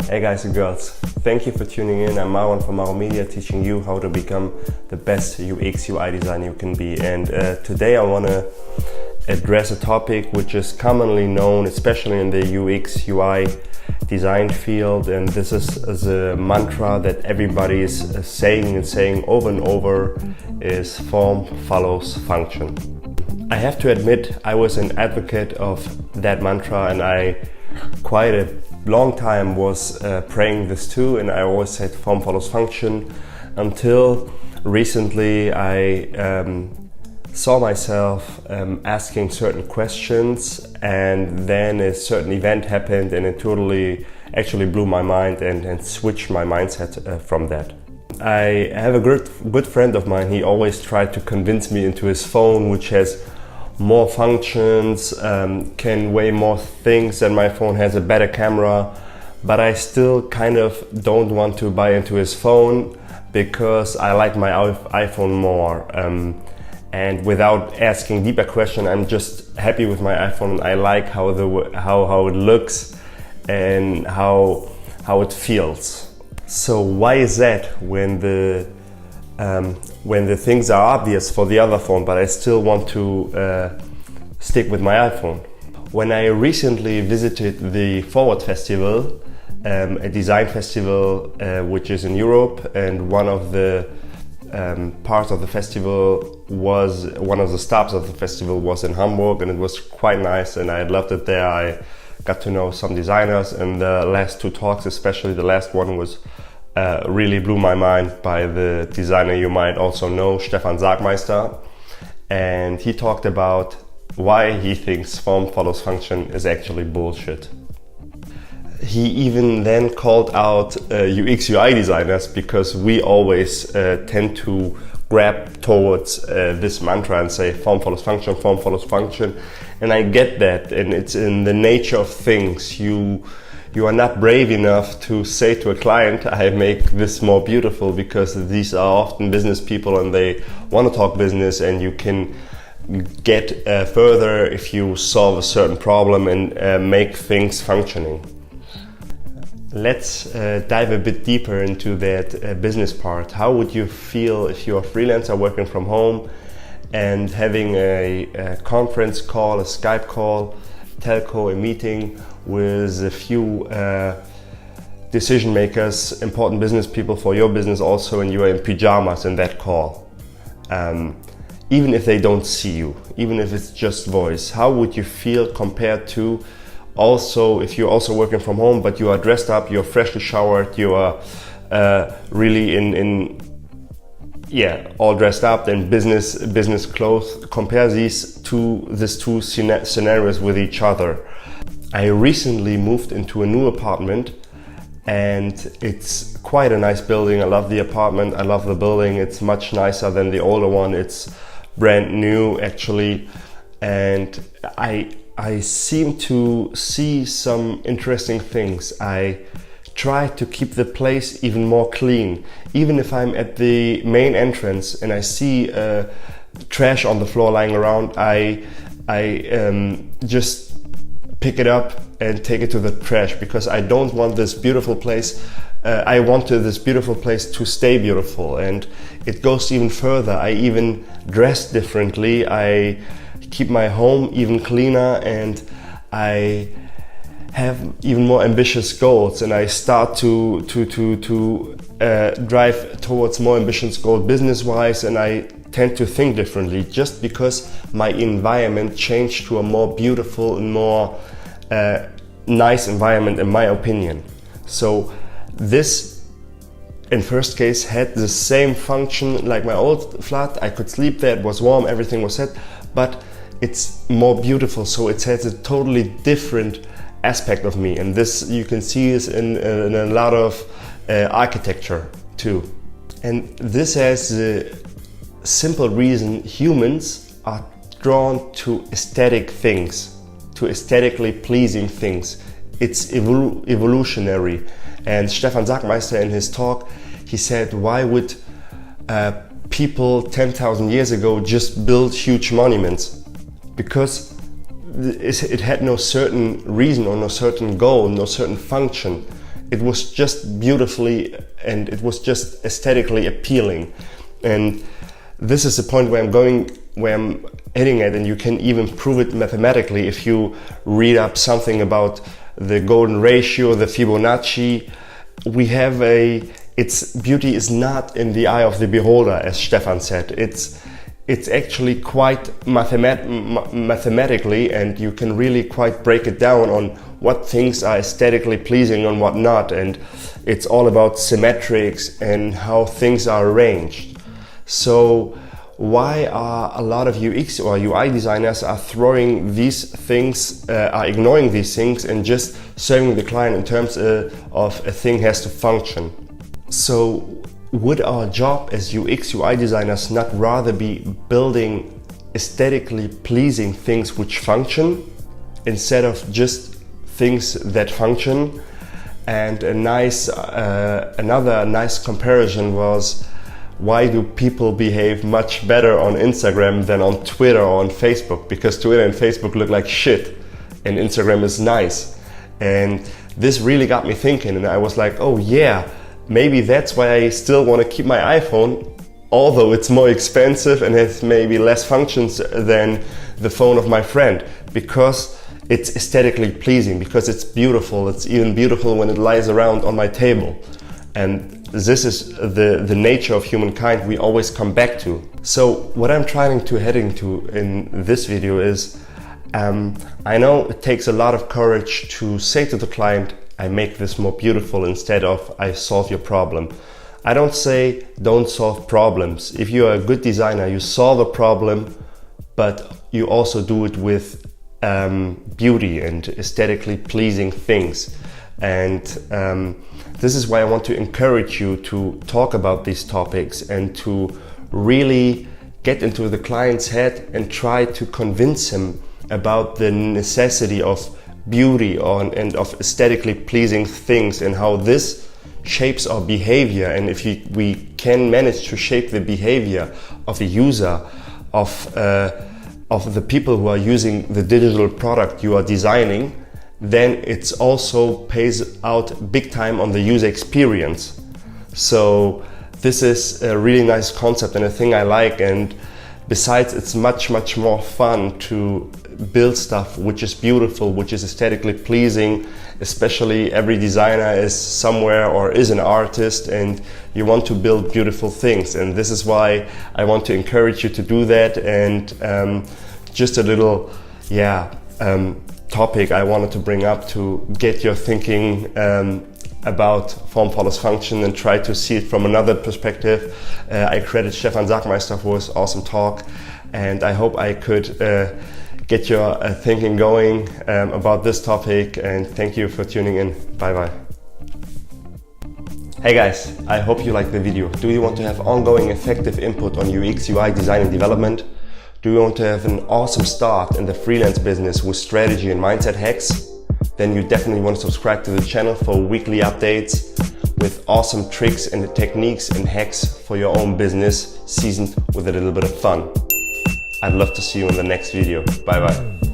Hey guys and girls, thank you for tuning in. I'm Marwan from Maro Media, teaching you how to become the best UX UI designer you can be. And today I want to address a topic which is commonly known, especially in the UX UI design field, and this is a mantra that everybody is saying over and over, is form follows function. I have to admit, I was an advocate of that mantra, and I quite a long time was praying this too, and I always said form follows function, until recently I saw myself asking certain questions, and then a certain event happened and it totally actually blew my mind and switched my mindset from that. I have a good friend of mine. He always tried to convince me into his phone, which has more functions, can weigh more things than my phone, has a better camera, but I still kind of don't want to buy into his phone because I like my iPhone more. And without asking deeper question, I'm just happy with my iPhone. I like how it looks and how it feels. So why is that when the things are obvious for the other phone, but I still want to stick with my iPhone? When I recently visited the Forward Festival, a design festival which is in Europe, and one of the parts of the festival was, one of the stops of the festival was in Hamburg, and it was quite nice and I loved it there. I got to know some designers, and the last two talks, especially the last one, was really blew my mind by the designer you might also know, Stefan Sagmeister. And he talked about why he thinks form follows function is actually bullshit. He even then called out UX UI designers, because we always tend to grab towards this mantra and say form follows function, form follows function. And I get that, and it's in the nature of things. You are not brave enough to say to a client, I make this more beautiful, because these are often business people and they want to talk business, and you can get further if you solve a certain problem and make things functioning. Let's dive a bit deeper into that business part. How would you feel if you're a freelancer working from home and having a conference call, a Skype call, telco, a meeting with a few decision makers, important business people for your business also, and you are in pajamas in that call? Even if they don't see you, even if it's just voice, how would you feel compared to also if you're also working from home, but you are dressed up, you're freshly showered, you are really in all dressed up in business clothes? Compare these two scenarios with each other. I recently moved into a new apartment, and it's quite a nice building. I love the apartment, I love the building. It's much nicer than the older one. It's brand new actually, and I seem to see some interesting things. I try to keep the place even more clean. Even if I'm at the main entrance and I see trash on the floor lying around, I just pick it up and take it to the trash, because I don't want this beautiful place. I want this beautiful place to stay beautiful, and it goes even further. I even dress differently. I keep my home even cleaner, and I have even more ambitious goals, and I start to drive towards more ambitious goals business-wise, and I tend to think differently just because my environment changed to a more beautiful and more nice environment, in my opinion. So this, in first case, had the same function like my old flat. I could sleep there, it was warm, everything was set, but it's more beautiful, so it has a totally different aspect of me, and this you can see is in a lot of architecture too. And this has the simple reason humans are drawn to aesthetic things, to aesthetically pleasing things. It's evolutionary. And Stefan Sagmeister, in his talk, he said, why would people 10,000 years ago just build huge monuments? Because it had no certain reason or no certain goal, no certain function. it was just beautifully and it was just aesthetically appealing. And this is the point where I'm hitting at, and you can even prove it mathematically if you read up something about the golden ratio, the Fibonacci. Its beauty is not in the eye of the beholder, as Stefan said. It's actually quite mathematically, and you can really quite break it down on what things are aesthetically pleasing and what not. And it's all about symmetrics and how things are arranged. So why are a lot of UX or UI designers are throwing these things, are ignoring these things and just serving the client in terms of a thing has to function? So would our job as UX UI designers not rather be building aesthetically pleasing things which function instead of just things that function? And another nice comparison was, why do people behave much better on Instagram than on Twitter or on Facebook? Because Twitter and Facebook look like shit and Instagram is nice. And this really got me thinking, and I was like, oh yeah, maybe that's why I still want to keep my iPhone, although it's more expensive and has maybe less functions than the phone of my friend, because it's aesthetically pleasing, because it's beautiful. It's even beautiful when it lies around on my table. And this is the nature of humankind we always come back to. So what I'm trying to head into in this video is, I know it takes a lot of courage to say to the client, I make this more beautiful instead of I solve your problem. I don't say don't solve problems. If you are a good designer, you solve a problem, but you also do it with beauty and aesthetically pleasing things. And this is why I want to encourage you to talk about these topics and to really get into the client's head and try to convince him about the necessity of beauty and of aesthetically pleasing things and how this shapes our behavior. And if we can manage to shape the behavior of the user, of the people who are using the digital product you are designing, then it's also pays out big time on the user experience. So this is a really nice concept and a thing I like. And besides, it's much more fun to build stuff which is beautiful, which is aesthetically pleasing. Especially every designer is somewhere or is an artist, and you want to build beautiful things. And this is why I want to encourage you to do that. And just a little topic I wanted to bring up to get your thinking about form follows function and try to see it from another perspective. I credit Stefan Sagmeister for his awesome talk, and I hope I could get your thinking going about this topic, and thank you for tuning in. Bye bye. Hey guys, I hope you liked the video. Do you want to have ongoing effective input on UX, UI design and development? Do you want to have an awesome start in the freelance business with strategy and mindset hacks? Then you definitely want to subscribe to the channel for weekly updates with awesome tricks and techniques and hacks for your own business, seasoned with a little bit of fun. I'd love to see you in the next video. Bye bye.